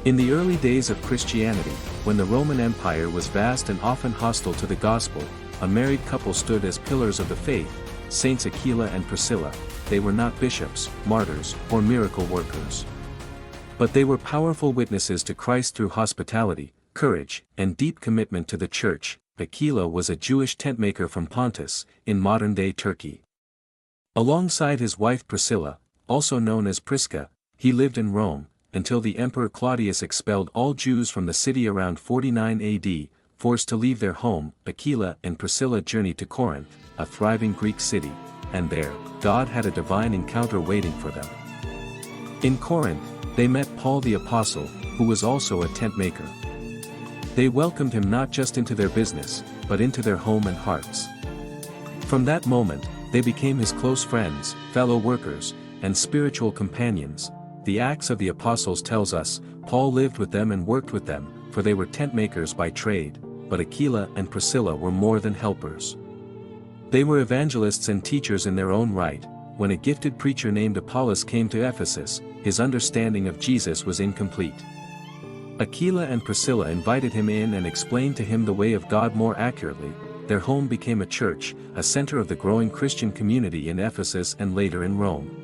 In the early days of Christianity, when the Roman Empire was vast and often hostile to the gospel, a married couple stood as pillars of the faith, Saints Aquila and Priscilla. They were not bishops, martyrs, or miracle workers. But they were powerful witnesses to Christ through hospitality, courage, and deep commitment to the church. Aquila was a Jewish tentmaker from Pontus, in modern-day Turkey. Alongside his wife Priscilla, also known as Prisca, he lived in Rome, until the Emperor Claudius expelled all Jews from the city around 49 AD, forced to leave their home. Aquila and Priscilla journeyed to Corinth, a thriving Greek city, and there, God had a divine encounter waiting for them. In Corinth, they met Paul the Apostle, who was also a tent maker. They welcomed him not just into their business, but into their home and hearts. From that moment, they became his close friends, fellow workers, and spiritual companions. The Acts of the Apostles tells us, Paul lived with them and worked with them, for they were tent makers by trade, but Aquila and Priscilla were more than helpers. They were evangelists and teachers in their own right. When a gifted preacher named Apollos came to Ephesus, his understanding of Jesus was incomplete. Aquila and Priscilla invited him in and explained to him the way of God more accurately. Their home became a church, a center of the growing Christian community in Ephesus and later in Rome.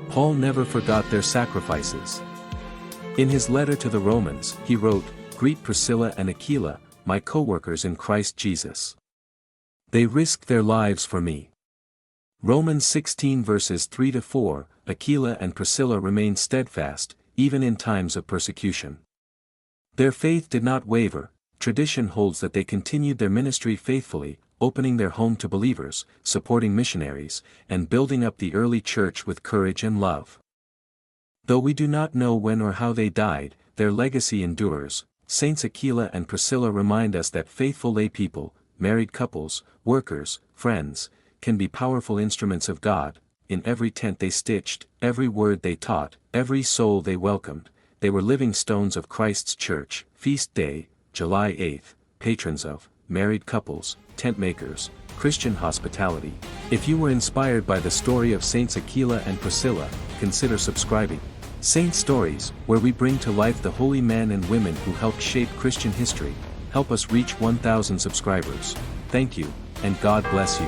Paul never forgot their sacrifices. In his letter to the Romans, he wrote, "Greet Priscilla and Aquila, my co-workers in Christ Jesus. They risked their lives for me." Romans 16 verses 3-4, Aquila and Priscilla remained steadfast, even in times of persecution. Their faith did not waver. Tradition holds that they continued their ministry faithfully, opening their home to believers, supporting missionaries, and building up the early church with courage and love. Though we do not know when or how they died, their legacy endures. Saints Aquila and Priscilla remind us that faithful lay people, married couples, workers, friends, can be powerful instruments of God. In every tent they stitched, every word they taught, every soul they welcomed, they were living stones of Christ's church. Feast Day, July 8th, patrons of married couples, tent makers, Christian hospitality. If you were inspired by the story of Saints Aquila and Priscilla, consider subscribing. Saint Stories, where we bring to life the holy men and women who helped shape Christian history. Help us reach 1,000 subscribers. Thank you, and God bless you.